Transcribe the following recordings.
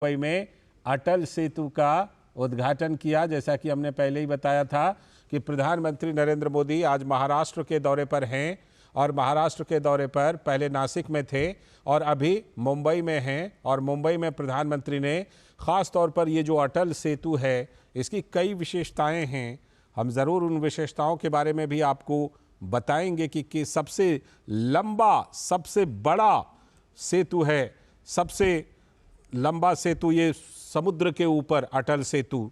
मुंबई में अटल सेतु का उद्घाटन किया। जैसा कि हमने पहले ही बताया था कि प्रधानमंत्री नरेंद्र मोदी आज महाराष्ट्र के दौरे पर हैं और महाराष्ट्र के दौरे पर पहले नासिक में थे और अभी मुंबई में हैं। और मुंबई में प्रधानमंत्री ने ख़ास तौर पर ये जो अटल सेतु है इसकी कई विशेषताएं हैं। हम ज़रूर उन विशेषताओं के बारे में भी आपको बताएंगे कि सबसे लंबा सबसे बड़ा सेतु है, सबसे लंबा सेतु ये समुद्र के ऊपर अटल सेतु,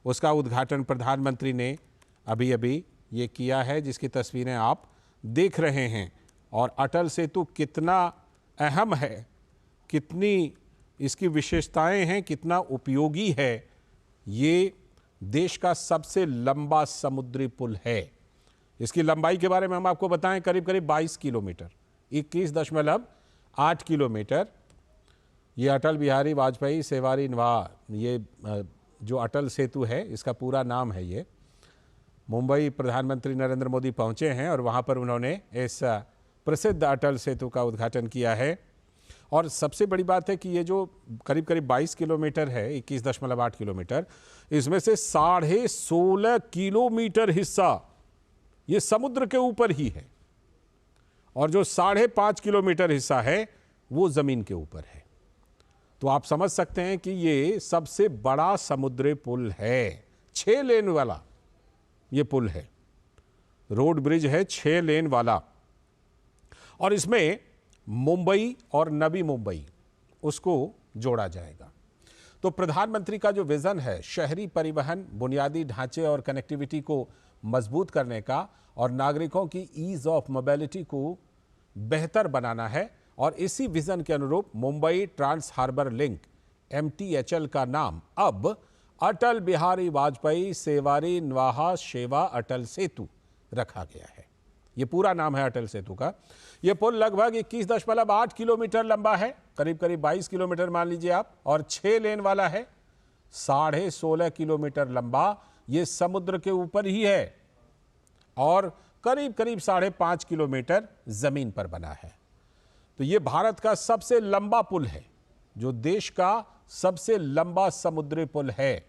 उसका उद्घाटन प्रधानमंत्री ने अभी अभी ये किया है, जिसकी तस्वीरें आप देख रहे हैं। और अटल सेतु कितना अहम है, कितनी इसकी विशेषताएं हैं, कितना उपयोगी है। ये देश का सबसे लंबा समुद्री पुल है। इसकी लंबाई के बारे में हम आपको बताएं, करीब करीब 22 किलोमीटर, 21.8 किलोमीटर। ये अटल बिहारी वाजपेयी सेवारी नवा, ये जो अटल सेतु है इसका पूरा नाम है। ये मुंबई प्रधानमंत्री नरेंद्र मोदी पहुंचे हैं और वहां पर उन्होंने इस प्रसिद्ध अटल सेतु का उद्घाटन किया है। और सबसे बड़ी बात है कि ये जो करीब करीब 22 किलोमीटर है, 21.8 किलोमीटर, इसमें से 16.5 किलोमीटर हिस्सा ये समुद्र के ऊपर ही है और जो 5.5 किलोमीटर हिस्सा है वो जमीन के ऊपर है। तो आप समझ सकते हैं कि ये सबसे बड़ा समुद्री पुल है। 6 लेन वाला ये पुल है, रोड ब्रिज है 6 लेन वाला। और इसमें मुंबई और नवी मुंबई उसको जोड़ा जाएगा। तो प्रधानमंत्री का जो विजन है शहरी परिवहन, बुनियादी ढांचे और कनेक्टिविटी को मजबूत करने का और नागरिकों की ईज ऑफ मोबिलिटी को बेहतर बनाना है। और इसी विजन के अनुरूप Mumbai trans harbour link MTHL का नाम अब अटल बिहारी वाजपेयी सेवारी नवाहा शेवा अटल सेतु रखा गया है। ये पूरा नाम है अटल सेतु का। ये पुल लगभग 21.8 किलोमीटर लंबा है, करीब करीब 22 किलोमीटर मान लीजिए आप, और 6 लेन वाला है। 16.5 किलोमीटर लंबा ये समुद्र के ऊपर ही है और करीब करीब 5.5 किलोमीटर जमीन पर बना है। तो ये भारत का सबसे लंबा पुल है, जो देश का सबसे लंबा समुद्री पुल है।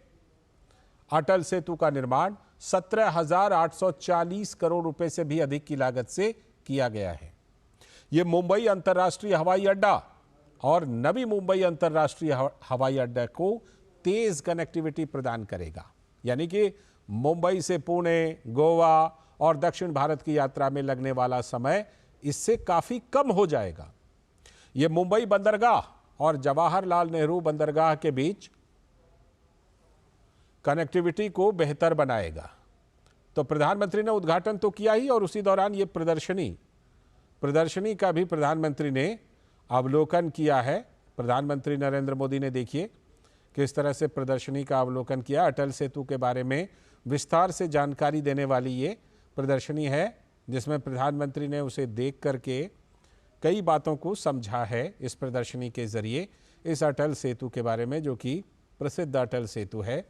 अटल सेतु का निर्माण 17,840 करोड़ रुपए से भी अधिक की लागत से किया गया है। यह मुंबई अंतर्राष्ट्रीय हवाई अड्डा और नवी मुंबई अंतर्राष्ट्रीय हवाई अड्डा को तेज कनेक्टिविटी प्रदान करेगा। यानी कि मुंबई से पुणे, गोवा और दक्षिण भारत की यात्रा में लगने वाला समय इससे काफी कम हो जाएगा। यह मुंबई बंदरगाह और जवाहरलाल नेहरू बंदरगाह के बीच कनेक्टिविटी को बेहतर बनाएगा। तो प्रधानमंत्री ने उद्घाटन तो किया ही और उसी दौरान ये प्रदर्शनी का भी प्रधानमंत्री ने अवलोकन किया है। प्रधानमंत्री नरेंद्र मोदी ने देखिए किस तरह से प्रदर्शनी का अवलोकन किया। अटल सेतु के बारे में विस्तार से जानकारी देने वाली ये प्रदर्शनी है, जिसमें प्रधानमंत्री ने उसे देख करके कई बातों को समझा है इस प्रदर्शनी के जरिए, इस अटल सेतु के बारे में, जो कि प्रसिद्ध अटल सेतु है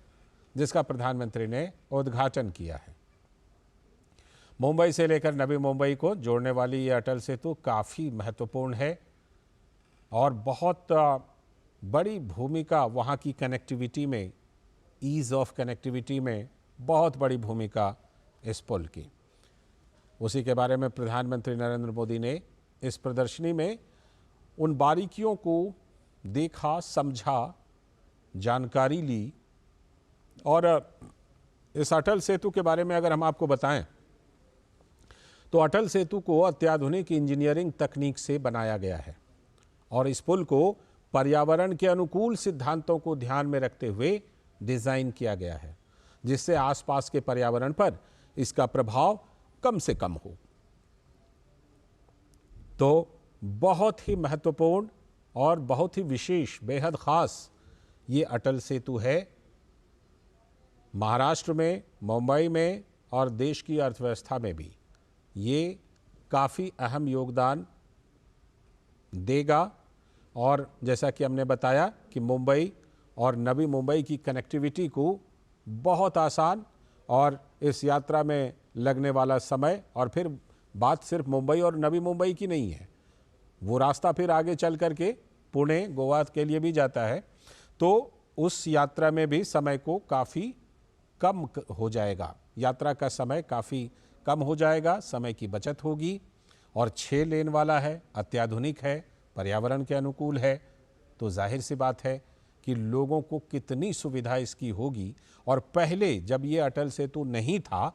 जिसका प्रधानमंत्री ने उद्घाटन किया है। मुंबई से लेकर नवी मुंबई को जोड़ने वाली ये अटल सेतु काफ़ी महत्वपूर्ण है और बहुत बड़ी भूमिका वहाँ की कनेक्टिविटी में, ईज़ ऑफ कनेक्टिविटी में बहुत बड़ी भूमिका इस पुल की। उसी के बारे में प्रधानमंत्री नरेंद्र मोदी ने इस प्रदर्शनी में उन बारीकियों को देखा, समझा, जानकारी ली। और इस अटल सेतु के बारे में अगर हम आपको बताएं तो अटल सेतु को अत्याधुनिक इंजीनियरिंग तकनीक से बनाया गया है और इस पुल को पर्यावरण के अनुकूल सिद्धांतों को ध्यान में रखते हुए डिज़ाइन किया गया है, जिससे आसपास के पर्यावरण पर इसका प्रभाव कम से कम हो। तो बहुत ही महत्वपूर्ण और बहुत ही विशेष, बेहद ख़ास ये अटल सेतु है। महाराष्ट्र में, मुंबई में और देश की अर्थव्यवस्था में भी ये काफ़ी अहम योगदान देगा। और जैसा कि हमने बताया कि मुंबई और नवी मुंबई की कनेक्टिविटी को बहुत आसान, और इस यात्रा में लगने वाला समय, और फिर बात सिर्फ मुंबई और नवी मुंबई की नहीं है, वो रास्ता फिर आगे चल करके पुणे, गोवा के लिए भी जाता है। तो उस यात्रा में भी समय को काफ़ी कम हो जाएगा, यात्रा का समय काफ़ी कम हो जाएगा, समय की बचत होगी। और 6 लेन वाला है, अत्याधुनिक है, पर्यावरण के अनुकूल है, तो जाहिर सी बात है कि लोगों को कितनी सुविधा इसकी होगी। और पहले जब ये अटल सेतु नहीं था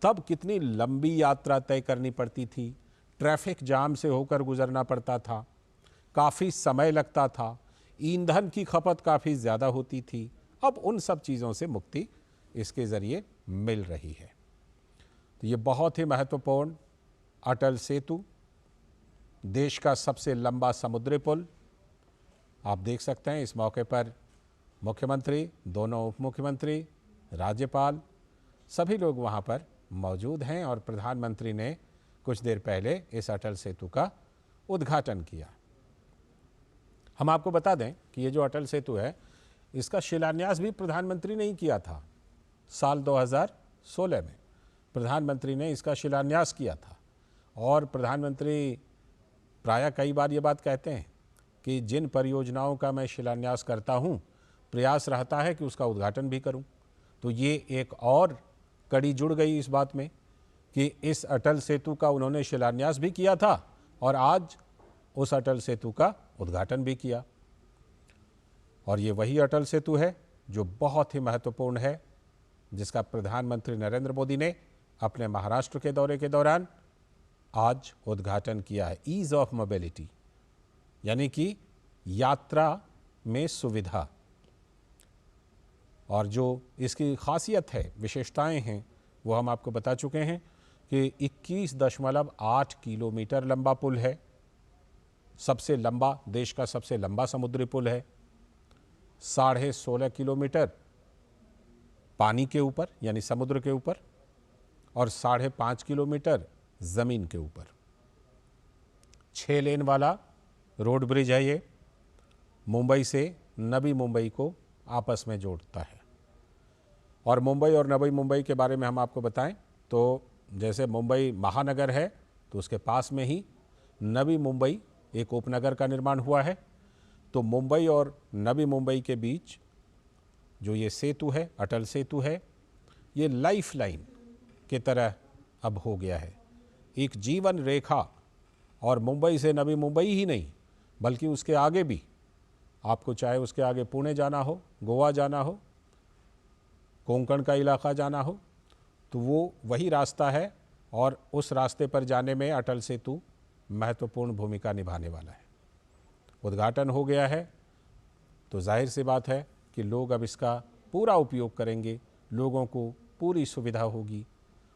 तब कितनी लंबी यात्रा तय करनी पड़ती थी, ट्रैफिक जाम से होकर गुजरना पड़ता था, काफ़ी समय लगता था, ईंधन की खपत काफ़ी ज़्यादा होती थी। अब उन सब चीज़ों से मुक्ति इसके ज़रिए मिल रही है। तो ये बहुत ही महत्वपूर्ण अटल सेतु, देश का सबसे लंबा समुद्री पुल, आप देख सकते हैं इस मौके पर मुख्यमंत्री, दोनों उप मुख्यमंत्री, राज्यपाल, सभी लोग वहाँ पर मौजूद हैं और प्रधानमंत्री ने कुछ देर पहले इस अटल सेतु का उद्घाटन किया। हम आपको बता दें कि ये जो अटल सेतु है इसका शिलान्यास भी प्रधानमंत्री ने ही किया था। साल 2016 में प्रधानमंत्री ने इसका शिलान्यास किया था। और प्रधानमंत्री प्रायः कई बार ये बात कहते हैं कि जिन परियोजनाओं का मैं शिलान्यास करता हूँ, प्रयास रहता है कि उसका उद्घाटन भी करूँ। तो ये एक और कड़ी जुड़ गई इस बात में कि इस अटल सेतु का उन्होंने शिलान्यास भी किया था और आज उस अटल सेतु का उद्घाटन भी किया। और ये वही अटल सेतु है जो बहुत ही महत्वपूर्ण है, जिसका प्रधानमंत्री नरेंद्र मोदी ने अपने महाराष्ट्र के दौरे के दौरान आज उद्घाटन किया है। ईज ऑफ मोबिलिटी, यानी कि यात्रा में सुविधा। और जो इसकी खासियत है, विशेषताएं हैं, वो हम आपको बता चुके हैं कि 21.8 किलोमीटर लंबा पुल है, सबसे लंबा, देश का सबसे लंबा समुद्री पुल है, 16.5 किलोमीटर पानी के ऊपर यानी समुद्र के ऊपर और 5.5 किलोमीटर ज़मीन के ऊपर। 6 लेन वाला रोड ब्रिज है ये, मुंबई से नवी मुंबई को आपस में जोड़ता है। और मुंबई और नवी मुंबई के बारे में हम आपको बताएं तो जैसे मुंबई महानगर है तो उसके पास में ही नवी मुंबई एक उपनगर का निर्माण हुआ है। तो मुंबई और नवी मुंबई के बीच जो ये सेतु है, अटल सेतु है, ये लाइफ लाइन की तरह अब हो गया है, एक जीवन रेखा। और मुंबई से नवी मुंबई ही नहीं बल्कि उसके आगे भी, आपको चाहे उसके आगे पुणे जाना हो, गोवा जाना हो, कोंकण का इलाका जाना हो, तो वो वही रास्ता है और उस रास्ते पर जाने में अटल सेतु महत्वपूर्ण भूमिका निभाने वाला है। उद्घाटन हो गया है तो जाहिर सी बात है कि लोग अब इसका पूरा उपयोग करेंगे, लोगों को पूरी सुविधा होगी।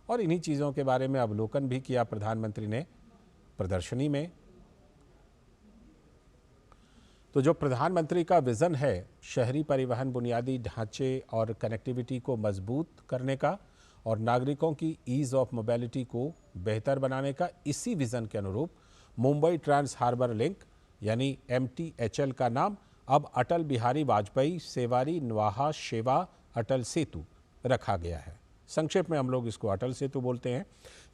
और इन्हीं चीज़ों के बारे में अवलोकन भी किया प्रधानमंत्री ने प्रदर्शनी में। तो जो प्रधानमंत्री का विज़न है शहरी परिवहन बुनियादी ढांचे और कनेक्टिविटी को मजबूत करने का और नागरिकों की ईज़ ऑफ मोबिलिटी को बेहतर बनाने का, इसी विज़न के अनुरूप मुंबई ट्रांस हार्बर लिंक यानी MTHL का नाम अब अटल बिहारी वाजपेयी सेवारी न्वाहा शेवा अटल सेतु रखा गया है। संक्षेप में हम लोग इसको अटल सेतु बोलते हैं।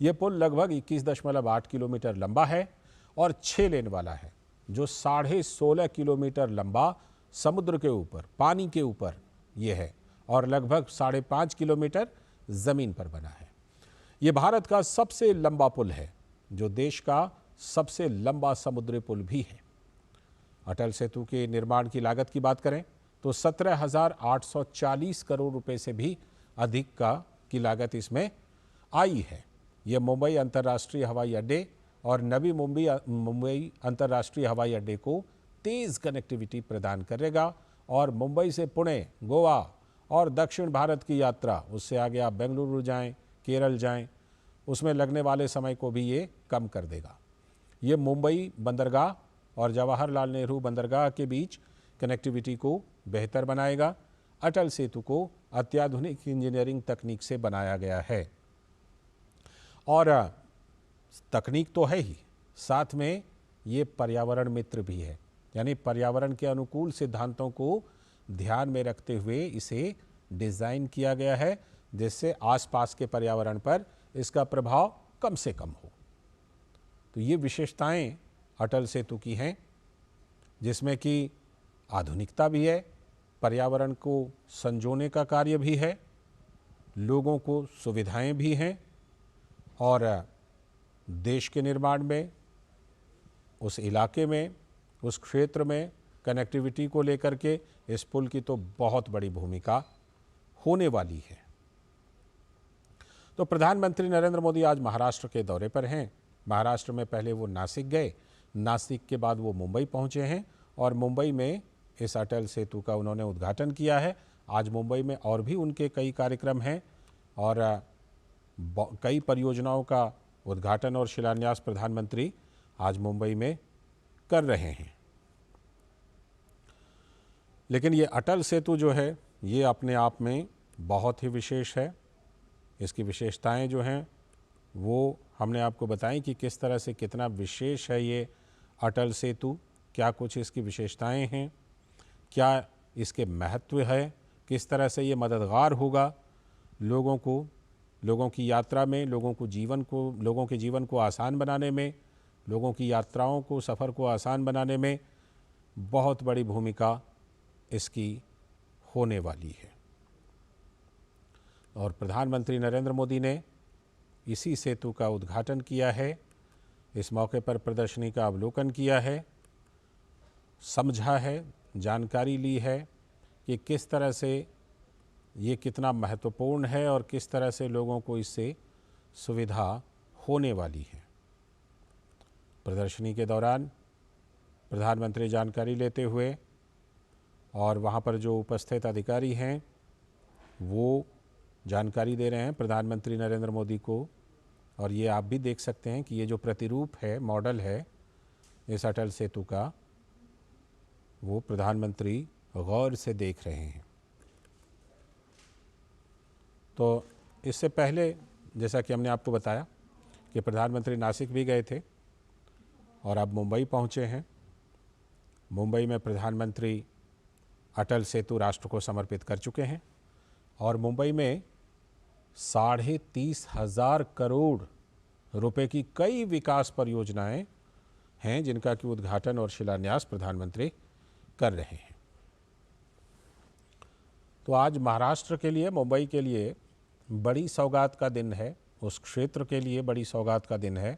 ये पुल लगभग 21.8 किलोमीटर लंबा है और 6 लेन वाला है, जो 16.5 किलोमीटर लंबा समुद्र के ऊपर, पानी के ऊपर ये है और लगभग 5.5 किलोमीटर ज़मीन पर बना है। ये भारत का सबसे लंबा पुल है, जो देश का सबसे लंबा समुद्री पुल भी है। अटल सेतु के निर्माण की लागत की बात करें तो 17,840 करोड़ रुपए से भी अधिक की लागत इसमें आई है। यह मुंबई अंतर्राष्ट्रीय हवाई अड्डे और नवी मुंबई अंतर्राष्ट्रीय हवाई अड्डे को तेज़ कनेक्टिविटी प्रदान करेगा और मुंबई से पुणे, गोवा और दक्षिण भारत की यात्रा, उससे आगे आप बेंगलुरु जाएं, केरल जाएं, उसमें लगने वाले समय को भी ये कम कर देगा। ये मुंबई बंदरगाह और जवाहरलाल नेहरू बंदरगाह के बीच कनेक्टिविटी को बेहतर बनाएगा। अटल सेतु को अत्याधुनिक इंजीनियरिंग तकनीक से बनाया गया है और तकनीक तो है ही, साथ में ये पर्यावरण मित्र भी है, यानी पर्यावरण के अनुकूल सिद्धांतों को ध्यान में रखते हुए इसे डिज़ाइन किया गया है, जिससे आसपास के पर्यावरण पर इसका प्रभाव कम से कम हो। तो ये विशेषताएं अटल सेतु की हैं, जिसमें कि आधुनिकता भी है, पर्यावरण को संजोने का कार्य भी है, लोगों को सुविधाएं भी हैं और देश के निर्माण में, उस इलाके में, उस क्षेत्र में कनेक्टिविटी को लेकर के इस पुल की तो बहुत बड़ी भूमिका होने वाली है। तो प्रधानमंत्री नरेंद्र मोदी आज महाराष्ट्र के दौरे पर हैं। महाराष्ट्र में पहले वो नासिक गए, नासिक के बाद वो मुंबई पहुंचे हैं और मुंबई में इस अटल सेतु का उन्होंने उद्घाटन किया है। आज मुंबई में और भी उनके कई कार्यक्रम हैं और कई परियोजनाओं का उद्घाटन और शिलान्यास प्रधानमंत्री आज मुंबई में कर रहे हैं। लेकिन ये अटल सेतु जो है ये अपने आप में बहुत ही विशेष है। इसकी विशेषताएं जो हैं वो हमने आपको बताई कि किस तरह से कितना विशेष है ये अटल सेतु, क्या कुछ इसकी विशेषताएं हैं, क्या इसके महत्व है, किस तरह से ये मददगार होगा लोगों को, लोगों की यात्रा में, लोगों के जीवन को आसान बनाने में, लोगों की यात्राओं को, सफ़र को आसान बनाने में बहुत बड़ी भूमिका इसकी होने वाली है। और प्रधानमंत्री नरेंद्र मोदी ने इसी सेतु का उद्घाटन किया है। इस मौके पर प्रदर्शनी का अवलोकन किया है, समझा है, जानकारी ली है कि किस तरह से ये कितना महत्वपूर्ण है और किस तरह से लोगों को इससे सुविधा होने वाली है। प्रदर्शनी के दौरान प्रधानमंत्री जानकारी लेते हुए और वहाँ पर जो उपस्थित अधिकारी हैं वो जानकारी दे रहे हैं प्रधानमंत्री नरेंद्र मोदी को। और ये आप भी देख सकते हैं कि ये जो प्रतिरूप है, मॉडल है इस अटल सेतु का, वो प्रधानमंत्री गौर से देख रहे हैं। तो इससे पहले जैसा कि हमने आपको बताया कि प्रधानमंत्री नासिक भी गए थे और अब मुंबई पहुंचे हैं। मुंबई में प्रधानमंत्री अटल सेतु राष्ट्र को समर्पित कर चुके हैं और मुंबई में 30,500 करोड़ रुपए की कई विकास परियोजनाएं हैं जिनका कि उद्घाटन और शिलान्यास प्रधानमंत्री कर रहे हैं। तो आज महाराष्ट्र के लिए, मुंबई के लिए बड़ी सौगात का दिन है, उस क्षेत्र के लिए बड़ी सौगात का दिन है।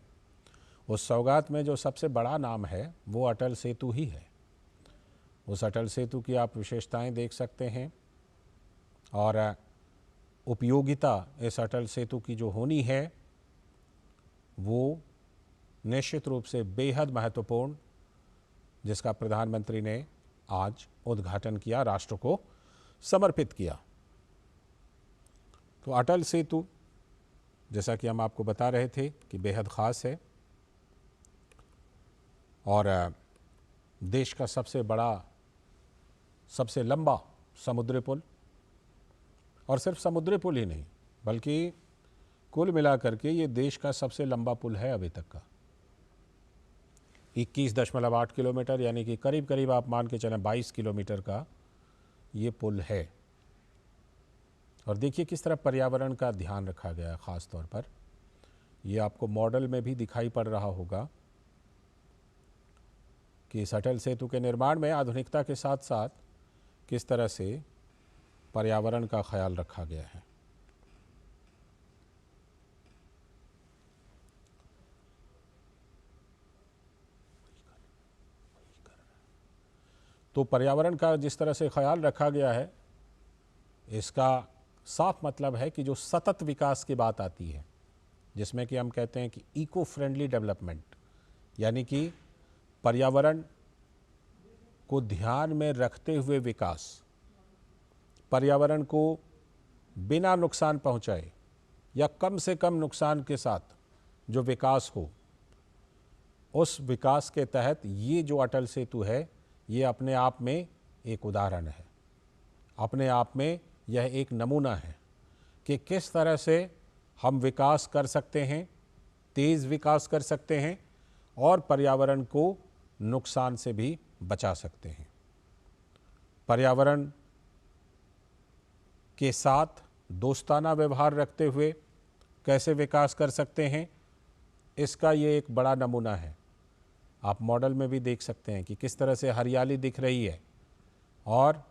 उस सौगात में जो सबसे बड़ा नाम है वो अटल सेतु ही है। उस अटल सेतु की आप विशेषताएं देख सकते हैं और उपयोगिता इस अटल सेतु की जो होनी है वो निश्चित रूप से बेहद महत्वपूर्ण, जिसका प्रधानमंत्री ने आज उद्घाटन किया, राष्ट्र को समर्पित किया। तो अटल सेतु जैसा कि हम आपको बता रहे थे कि बेहद ख़ास है और देश का सबसे बड़ा, सबसे लंबा समुद्री पुल, और सिर्फ समुद्री पुल ही नहीं बल्कि कुल मिलाकर के ये देश का सबसे लंबा पुल है अभी तक का। 21.8 किलोमीटर यानी कि करीब करीब आप मान के चलें 22 किलोमीटर का ये पुल है। और देखिए किस तरह पर्यावरण का ध्यान रखा गया है। ख़ास तौर पर ये आपको मॉडल में भी दिखाई पड़ रहा होगा कि इस अटल सेतु के निर्माण में आधुनिकता के साथ साथ किस तरह से पर्यावरण का ख्याल रखा गया है। तो पर्यावरण का जिस तरह से ख्याल रखा गया है, इसका साफ मतलब है कि जो सतत विकास की बात आती है, जिसमें कि हम कहते हैं कि इको फ्रेंडली डेवलपमेंट, यानी कि पर्यावरण को ध्यान में रखते हुए विकास, पर्यावरण को बिना नुकसान पहुंचाए या कम से कम नुकसान के साथ जो विकास हो, उस विकास के तहत ये जो अटल सेतु है ये अपने आप में एक उदाहरण है, अपने आप में यह एक नमूना है कि किस तरह से हम विकास कर सकते हैं, तेज़ विकास कर सकते हैं और पर्यावरण को नुकसान से भी बचा सकते हैं। पर्यावरण के साथ दोस्ताना व्यवहार रखते हुए कैसे विकास कर सकते हैं, इसका ये एक बड़ा नमूना है। आप मॉडल में भी देख सकते हैं कि किस तरह से हरियाली दिख रही है और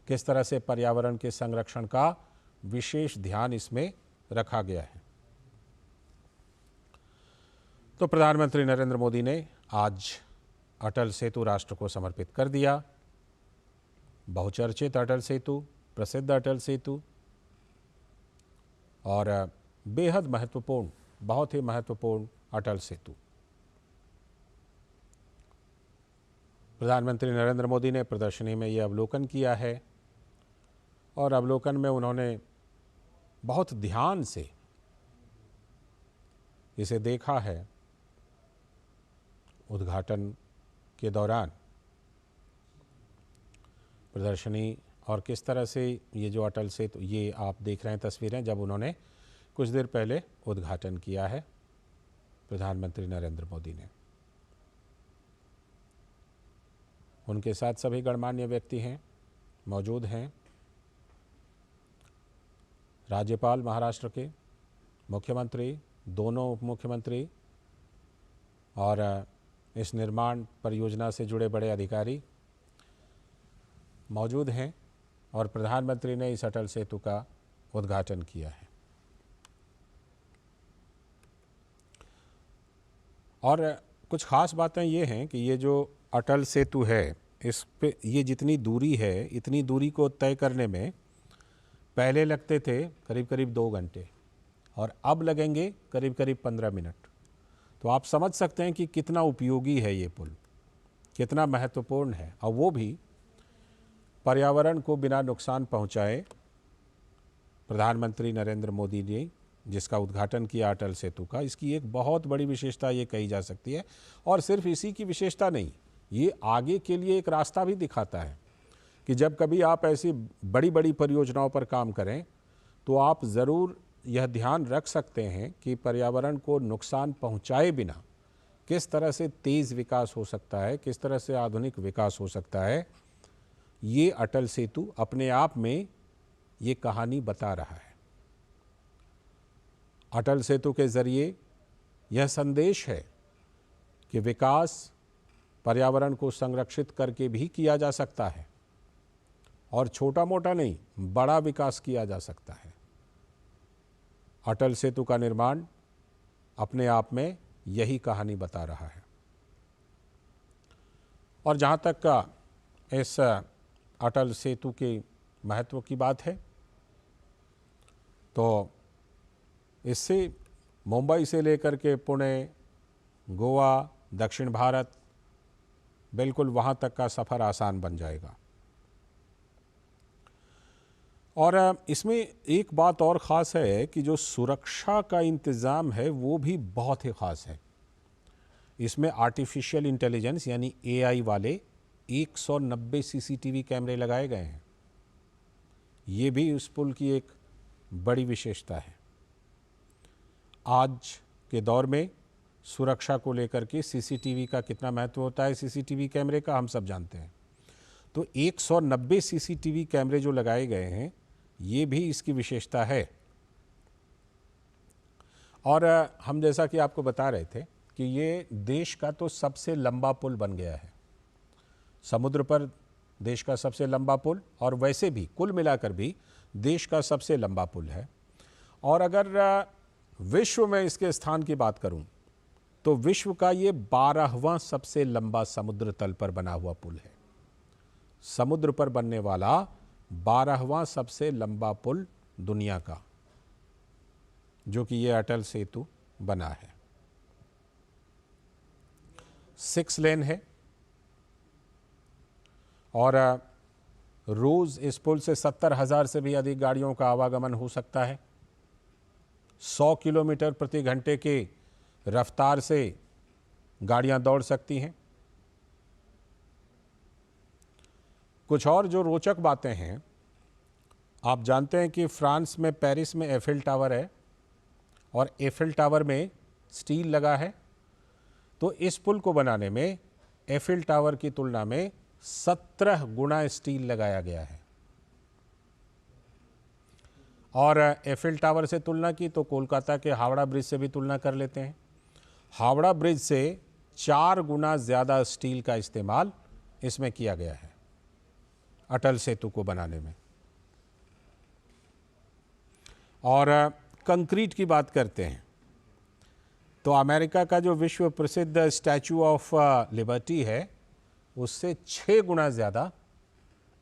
किस तरह से पर्यावरण के संरक्षण का विशेष ध्यान इसमें रखा गया है। तो प्रधानमंत्री नरेंद्र मोदी ने आज अटल सेतु राष्ट्र को समर्पित कर दिया। बहुचर्चित अटल सेतु, प्रसिद्ध अटल सेतु और बेहद महत्वपूर्ण, बहुत ही महत्वपूर्ण अटल सेतु। प्रधानमंत्री नरेंद्र मोदी ने प्रदर्शनी में ये अवलोकन किया है और अवलोकन में उन्होंने बहुत ध्यान से इसे देखा है। उद्घाटन के दौरान प्रदर्शनी और किस तरह से ये जो अटल सेतु, ये आप देख रहे हैं तस्वीरें जब उन्होंने कुछ देर पहले उद्घाटन किया है प्रधानमंत्री नरेंद्र मोदी ने। उनके साथ सभी गणमान्य व्यक्ति हैं, मौजूद हैं। राज्यपाल महाराष्ट्र के, मुख्यमंत्री, दोनों उप मुख्यमंत्री और इस निर्माण परियोजना से जुड़े बड़े अधिकारी मौजूद हैं और प्रधानमंत्री ने इस अटल सेतु का उद्घाटन किया है। और कुछ ख़ास बातें ये हैं कि ये जो अटल सेतु है, इस पे ये जितनी दूरी है, इतनी दूरी को तय करने में पहले लगते थे करीब करीब 2 घंटे और अब लगेंगे करीब करीब 15 मिनट। तो आप समझ सकते हैं कि कितना उपयोगी है ये पुल, कितना महत्वपूर्ण है, और वो भी पर्यावरण को बिना नुकसान पहुंचाए। प्रधानमंत्री नरेंद्र मोदी ने जिसका उद्घाटन किया अटल सेतु का, इसकी एक बहुत बड़ी विशेषता ये कही जा सकती है। और सिर्फ इसी की विशेषता नहीं, ये आगे के लिए एक रास्ता भी दिखाता है कि जब कभी आप ऐसी बड़ी बड़ी परियोजनाओं पर काम करें तो आप ज़रूर यह ध्यान रख सकते हैं कि पर्यावरण को नुकसान पहुंचाए बिना किस तरह से तेज़ विकास हो सकता है, किस तरह से आधुनिक विकास हो सकता है। ये अटल सेतु अपने आप में ये कहानी बता रहा है। अटल सेतु के ज़रिए यह संदेश है कि विकास पर्यावरण को संरक्षित करके भी किया जा सकता है और छोटा मोटा नहीं, बड़ा विकास किया जा सकता है। अटल सेतु का निर्माण अपने आप में यही कहानी बता रहा है। और जहाँ तक का इस अटल सेतु के महत्व की बात है, तो इससे मुंबई से लेकर के पुणे, गोवा, दक्षिण भारत, बिल्कुल वहाँ तक का सफ़र आसान बन जाएगा। और इसमें एक बात और ख़ास है कि जो सुरक्षा का इंतज़ाम है वो भी बहुत ही ख़ास है। इसमें आर्टिफिशियल इंटेलिजेंस यानी AI वाले 190 CCTV कैमरे लगाए गए हैं। ये भी उस पुल की एक बड़ी विशेषता है। आज के दौर में सुरक्षा को लेकर के CCTV का कितना महत्व होता है, CCTV कैमरे का हम सब जानते हैं। तो 190 CCTV कैमरे जो लगाए गए हैं, ये भी इसकी विशेषता है। और हम जैसा कि आपको बता रहे थे कि ये देश का तो सबसे लंबा पुल बन गया है, समुद्र पर देश का सबसे लंबा पुल, और वैसे भी कुल मिलाकर भी देश का सबसे लंबा पुल है। और अगर विश्व में इसके स्थान की बात करूं तो विश्व का ये 12वां सबसे लंबा समुद्र तल पर बना हुआ पुल है। समुद्र पर बनने वाला 12वां सबसे लंबा पुल दुनिया का, जो कि ये अटल सेतु बना है। 6 लेन है और रोज़ इस पुल से 70,000 से भी अधिक गाड़ियों का आवागमन हो सकता है। 100 किलोमीटर प्रति घंटे के रफ्तार से गाड़ियां दौड़ सकती हैं। कुछ और जो रोचक बातें हैं, आप जानते हैं कि फ्रांस में पेरिस में एफिल टावर है और एफिल टावर में स्टील लगा है। तो इस पुल को बनाने में एफिल टावर की तुलना में 17 गुना स्टील लगाया गया है। और एफिल टावर से तुलना की तो कोलकाता के हावड़ा ब्रिज से भी तुलना कर लेते हैं। हावड़ा ब्रिज से 4 गुना ज़्यादा स्टील का इस्तेमाल इसमें किया गया है। अटल सेतु को बनाने में। और कंक्रीट की बात करते हैं तो अमेरिका का जो विश्व प्रसिद्ध स्टैचू ऑफ लिबर्टी है उससे 6 गुना ज़्यादा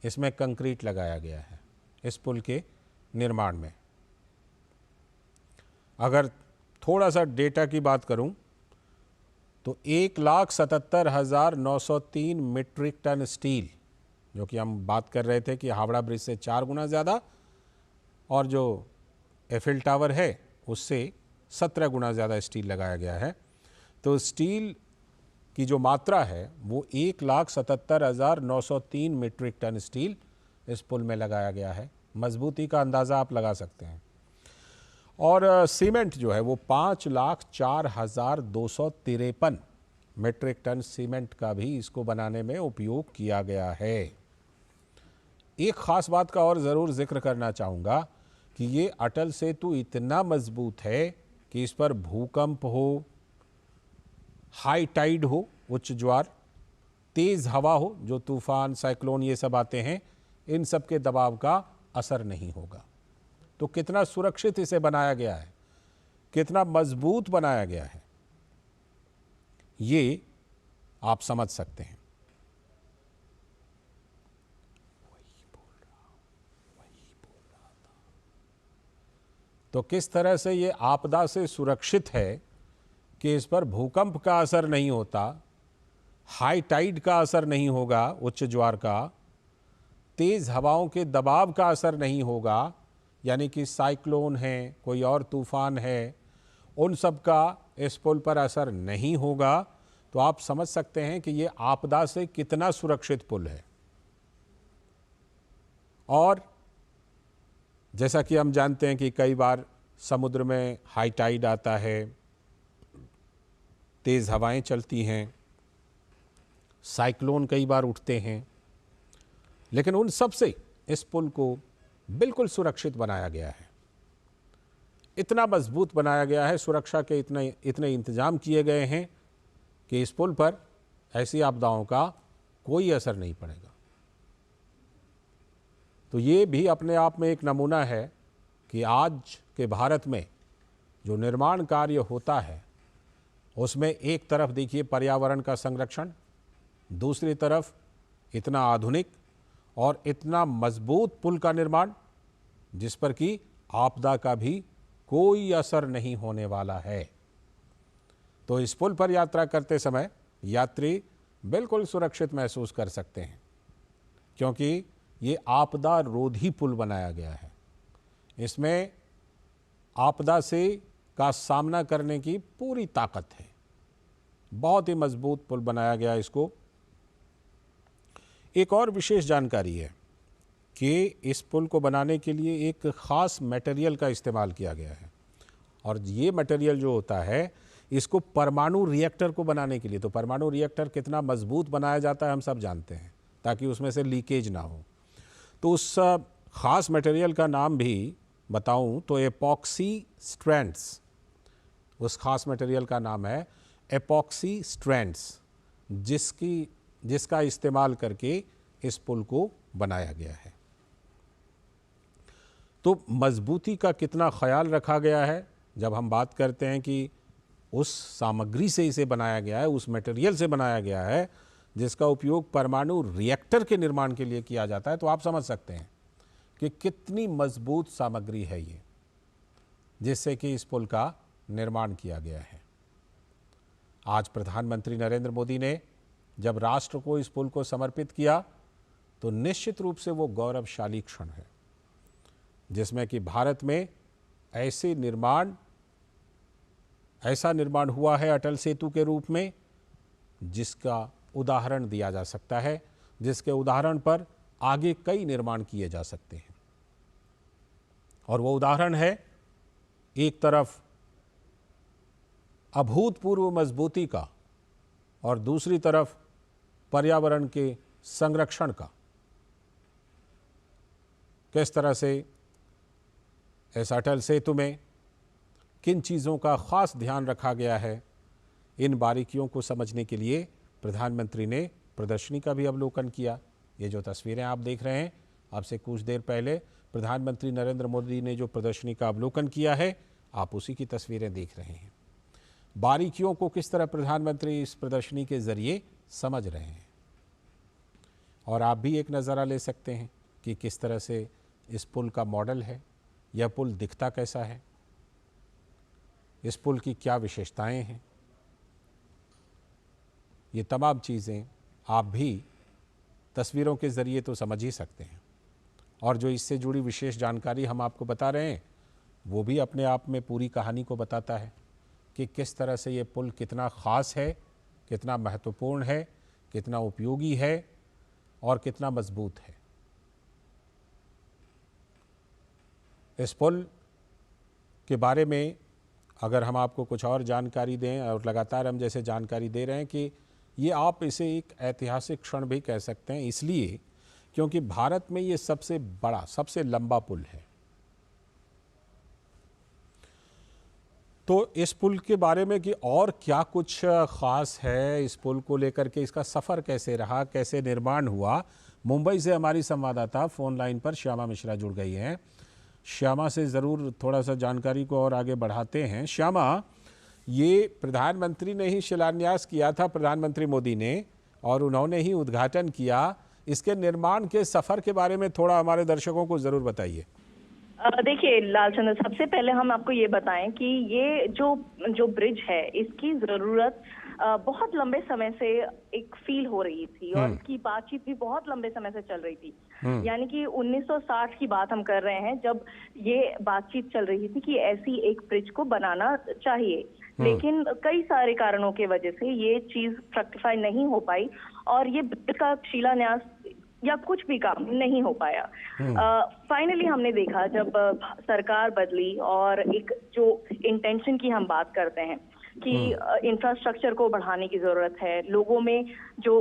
इसमें कंक्रीट लगाया गया है इस पुल के निर्माण में। अगर थोड़ा सा डेटा की बात करूं तो 1,77,903 मीट्रिक टन स्टील, जो कि हम बात कर रहे थे कि हावड़ा ब्रिज से 4 गुना ज़्यादा और जो एफिल टावर है उससे 17 गुना ज़्यादा स्टील लगाया गया है। तो स्टील की जो मात्रा है वो 1,77,903 मीट्रिक टन स्टील इस पुल में लगाया गया है। मजबूती का अंदाज़ा आप लगा सकते हैं। और सीमेंट जो है वो 5,04,253 मीट्रिक टन सीमेंट का भी इसको बनाने में उपयोग किया गया है। एक ख़ास बात का और ज़रूर जिक्र करना चाहूँगा कि ये अटल सेतु इतना मजबूत है कि इस पर भूकंप हो, हाई टाइड हो, उच्च ज्वार, तेज़ हवा हो, जो तूफान, साइक्लोन ये सब आते हैं, इन सब के दबाव का असर नहीं होगा। तो कितना सुरक्षित इसे बनाया गया है, कितना मजबूत बनाया गया है, ये आप समझ सकते हैं। तो किस तरह से ये आपदा से सुरक्षित है कि इस पर भूकंप का असर नहीं होता, हाई टाइड का असर नहीं होगा, उच्च ज्वार का, तेज़ हवाओं के दबाव का असर नहीं होगा, यानी कि साइक्लोन है, कोई और तूफान है, उन सब का इस पुल पर असर नहीं होगा। तो आप समझ सकते हैं कि ये आपदा से कितना सुरक्षित पुल है। और जैसा कि हम जानते हैं कि कई बार समुद्र में हाई टाइड आता है, तेज़ हवाएं चलती हैं, साइक्लोन कई बार उठते हैं, लेकिन उन सब से इस पुल को बिल्कुल सुरक्षित बनाया गया है। इतना मजबूत बनाया गया है, सुरक्षा के इतने इंतजाम किए गए हैं कि इस पुल पर ऐसी आपदाओं का कोई असर नहीं पड़ेगा। तो ये भी अपने आप में एक नमूना है कि आज के भारत में जो निर्माण कार्य होता है उसमें एक तरफ देखिए पर्यावरण का संरक्षण, दूसरी तरफ इतना आधुनिक और इतना मजबूत पुल का निर्माण जिस पर कि आपदा का भी कोई असर नहीं होने वाला है। तो इस पुल पर यात्रा करते समय यात्री बिल्कुल सुरक्षित महसूस कर सकते हैं, क्योंकि ये आपदा रोधी पुल बनाया गया है। इसमें आपदा से का सामना करने की पूरी ताकत है। बहुत ही मजबूत पुल बनाया गया इसको। एक और विशेष जानकारी है कि इस पुल को बनाने के लिए एक ख़ास मटेरियल का इस्तेमाल किया गया है, और ये मटेरियल जो होता है इसको परमाणु रिएक्टर को बनाने के लिए, तो परमाणु रिएक्टर कितना मजबूत बनाया जाता है हम सब जानते हैं, ताकि उसमें से लीकेज ना हो। तो उस ख़ास मटेरियल का नाम भी बताऊं तो एपॉक्सी स्ट्रैंड्स, उस ख़ास मटेरियल का नाम है एपॉक्सी स्ट्रैंड्स, जिसका इस्तेमाल करके इस पुल को बनाया गया है। तो मजबूती का कितना ख्याल रखा गया है जब हम बात करते हैं कि उस सामग्री से इसे बनाया गया है, उस मटेरियल से बनाया गया है जिसका उपयोग परमाणु रिएक्टर के निर्माण के लिए किया जाता है, तो आप समझ सकते हैं कि कितनी मजबूत सामग्री है ये, जिससे कि इस पुल का निर्माण किया गया है। आज प्रधानमंत्री नरेंद्र मोदी ने जब राष्ट्र को इस पुल को समर्पित किया तो निश्चित रूप से वो गौरवशाली क्षण है, जिसमें कि भारत में ऐसा निर्माण हुआ है अटल सेतु के रूप में, जिसका उदाहरण दिया जा सकता है, जिसके उदाहरण पर आगे कई निर्माण किए जा सकते हैं। और वो उदाहरण है एक तरफ अभूतपूर्व मजबूती का और दूसरी तरफ पर्यावरण के संरक्षण का। किस तरह से इस अटल सेतु में किन चीज़ों का ख़ास ध्यान रखा गया है, इन बारीकियों को समझने के लिए प्रधानमंत्री ने प्रदर्शनी का भी अवलोकन किया। ये जो तस्वीरें आप देख रहे हैं, अब से कुछ देर पहले प्रधानमंत्री नरेंद्र मोदी ने जो प्रदर्शनी का अवलोकन किया है, आप उसी की तस्वीरें देख रहे हैं। बारीकियों को किस तरह प्रधानमंत्री इस प्रदर्शनी के जरिए समझ रहे हैं, और आप भी एक नज़ारा ले सकते हैं कि किस तरह से इस पुल का मॉडल है, यह पुल दिखता कैसा है, इस पुल की क्या विशेषताएं हैं। ये तमाम चीज़ें आप भी तस्वीरों के ज़रिए तो समझ ही सकते हैं, और जो इससे जुड़ी विशेष जानकारी हम आपको बता रहे हैं वो भी अपने आप में पूरी कहानी को बताता है कि किस तरह से ये पुल कितना ख़ास है, कितना महत्वपूर्ण है, कितना उपयोगी है और कितना मजबूत है। इस पुल के बारे में अगर हम आपको कुछ और जानकारी दें, और लगातार हम जैसे जानकारी दे रहे हैं कि ये आप इसे एक ऐतिहासिक क्षण भी कह सकते हैं, इसलिए क्योंकि भारत में ये सबसे बड़ा, सबसे लंबा पुल है। तो इस पुल के बारे में कि और क्या कुछ ख़ास है इस पुल को लेकर के, इसका सफ़र कैसे रहा, कैसे निर्माण हुआ, मुंबई से हमारी संवाददाता फ़ोन लाइन पर श्यामा मिश्रा जुड़ गई हैं। श्यामा से ज़रूर थोड़ा सा जानकारी को और आगे बढ़ाते हैं। श्यामा, ये प्रधानमंत्री ने ही शिलान्यास किया था, प्रधानमंत्री मोदी ने, और उन्होंने ही उद्घाटन किया। इसके निर्माण के सफ़र के बारे में थोड़ा हमारे दर्शकों को ज़रूर बताइए। देखिए लालचंद्र, सबसे पहले हम आपको ये बताएं कि ये जो ब्रिज है, इसकी ज़रूरत बहुत लंबे समय से एक फील हो रही थी, और इसकी बातचीत भी बहुत लंबे समय से चल रही थी। यानी कि 1960 की बात हम कर रहे हैं, जब ये बातचीत चल रही थी कि ऐसी एक ब्रिज को बनाना चाहिए, लेकिन कई सारे कारणों के वजह से ये चीज फ्रक्टिफाई नहीं हो पाई, और ये ब्रिज का शिलान्यास या कुछ भी काम नहीं हो पाया। फाइनली हमने देखा जब सरकार बदली, और एक जो इंटेंशन की हम बात करते हैं कि इंफ्रास्ट्रक्चर को बढ़ाने की जरूरत है, लोगों में जो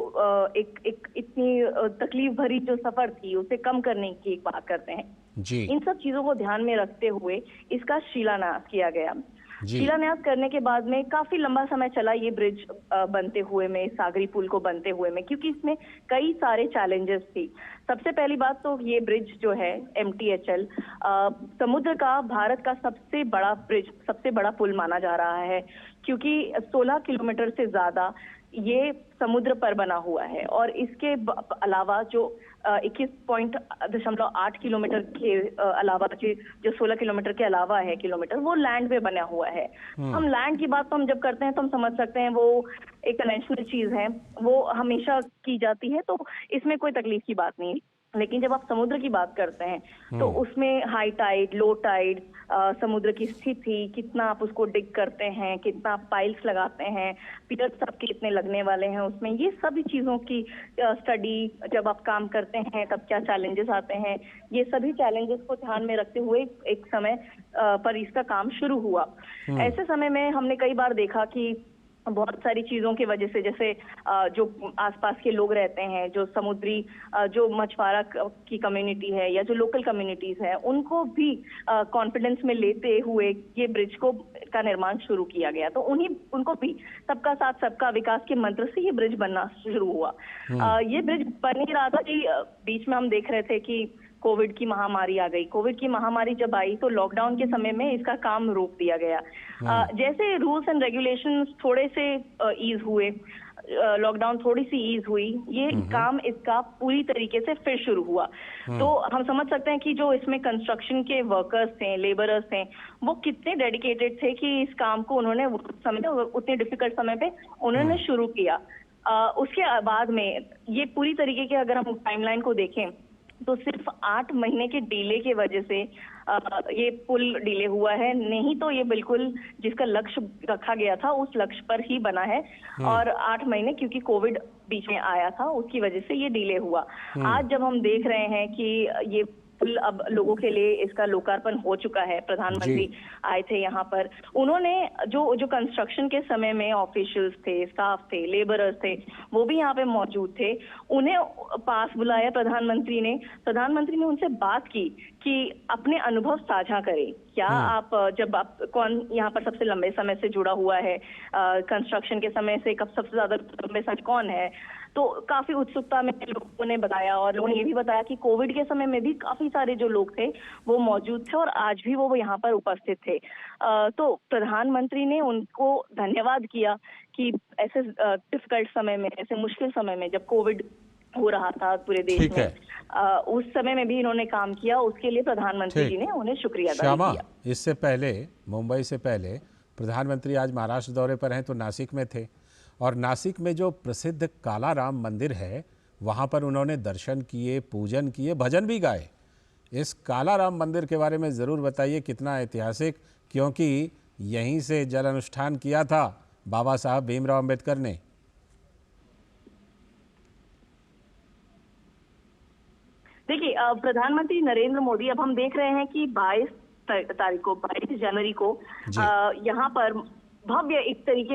एक इतनी तकलीफ भरी जो सफर थी उसे कम करने की एक बात करते हैं जी। इन सब चीजों को ध्यान में रखते हुए इसका शिलान्यास किया गया। शिलान्यास करने के बाद में काफी लंबा समय चला ये ब्रिज बनते हुए में, सागरी पुल को बनते हुए में, क्योंकि इसमें कई सारे चैलेंजेस थी। सबसे पहली बात तो ये ब्रिज जो है MTHL समुद्र का, भारत का सबसे बड़ा ब्रिज, सबसे बड़ा पुल माना जा रहा है, क्योंकि 16 किलोमीटर से ज्यादा ये समुद्र पर बना हुआ है, और इसके अलावा जो 21.8 किलोमीटर के अलावा जो 16 किलोमीटर के अलावा है किलोमीटर, वो लैंड पे बना हुआ है। हम लैंड की बात तो हम जब करते हैं तो हम समझ सकते हैं वो एक कन्वेंशनल चीज है, वो हमेशा की जाती है, तो इसमें कोई तकलीफ की बात नहीं। लेकिन जब आप समुद्र की बात करते हैं तो उसमें हाई टाइड, लो टाइड, समुद्र की स्थिति, कितना आप उसको डिग करते हैं, कितना आप पाइल्स लगाते हैं, पिलर्स आपके कितने लगने वाले हैं उसमें, ये सभी चीजों की स्टडी जब आप काम करते हैं तब क्या चैलेंजेस आते हैं, ये सभी चैलेंजेस को ध्यान में रखते हुए एक समय पर इसका काम शुरू हुआ। ऐसे समय में हमने कई बार देखा कि बहुत सारी चीजों की वजह से, जैसे जो आसपास के लोग रहते हैं, जो समुद्री जो मछुआरा की कम्युनिटी है या जो लोकल कम्युनिटीज है, उनको भी कॉन्फिडेंस में लेते हुए ये ब्रिज का निर्माण शुरू किया गया। तो उनको भी सबका साथ सबका विकास के मंत्र से ये ब्रिज बनना शुरू हुआ। ये ब्रिज बन ही रहा था कि बीच में हम देख रहे थे कि कोविड की महामारी आ गई। कोविड की महामारी जब आई तो लॉकडाउन के समय में इसका काम रोक दिया गया। जैसे रूल्स एंड रेगुलेशंस थोड़े से ईज हुए, लॉकडाउन थोड़ी सी ईज हुई, ये काम इसका पूरी तरीके से फिर शुरू हुआ। तो हम समझ सकते हैं कि जो इसमें कंस्ट्रक्शन के वर्कर्स थे, लेबरर्स थे, वो कितने डेडिकेटेड थे कि इस काम को उन्होंने उतने डिफिकल्ट समय पे उन्होंने शुरू किया। उसके बाद में ये पूरी तरीके के अगर हम टाइमलाइन को देखें तो सिर्फ 8 महीने के डिले की वजह से ये पुल डिले हुआ है, नहीं तो ये बिल्कुल जिसका लक्ष्य रखा गया था उस लक्ष्य पर ही बना है। और 8 महीने क्योंकि कोविड बीच में आया था उसकी वजह से ये डिले हुआ। आज जब हम देख रहे हैं कि ये पुल अब लोगों के लिए इसका लोकार्पण हो चुका है, प्रधानमंत्री आए थे यहाँ पर, उन्होंने जो कंस्ट्रक्शन के समय में ऑफिशियल्स थे, स्टाफ थे, लेबरर्स थे, वो भी यहाँ पे मौजूद थे, उन्हें पास बुलाया प्रधानमंत्री ने उनसे बात की कि अपने अनुभव साझा करें। क्या आप कौन यहाँ पर सबसे लंबे समय से जुड़ा हुआ है, कंस्ट्रक्शन के समय से कब सबसे ज्यादा लंबे समय कौन है, तो काफी उत्सुकता में लोगों ने बताया, और उन्होंने ये भी बताया कि कोविड के समय में भी काफी सारे जो लोग थे वो मौजूद थे और आज भी वो यहाँ पर उपस्थित थे। तो प्रधानमंत्री ने उनको धन्यवाद किया कि ऐसे डिफिकल्ट समय में, ऐसे मुश्किल समय में, जब कोविड हो रहा था पूरे देश ठीक में, है। उस समय में भी इन्होंने काम किया, उसके लिए प्रधानमंत्री जी ठीक। ने उन्हें शुक्रिया अदा श्यामा, किया। इससे पहले, मुंबई से पहले प्रधानमंत्री आज महाराष्ट्र दौरे पर हैं, तो नासिक में थे, और नासिक में जो प्रसिद्ध काला राम मंदिर है वहाँ पर उन्होंने दर्शन किए, पूजन किए, भजन भी गाए। इस काला राम मंदिर के बारे में ज़रूर बताइए, कितना ऐतिहासिक, क्योंकि यहीं से जल अनुष्ठान किया था बाबा साहब भीमराव अम्बेडकर ने। देखिए, प्रधानमंत्री नरेंद्र मोदी, अब हम देख रहे हैं कि 22 तारीख को, 22 जनवरी को जी। यहाँ पर भव्य एक तरीके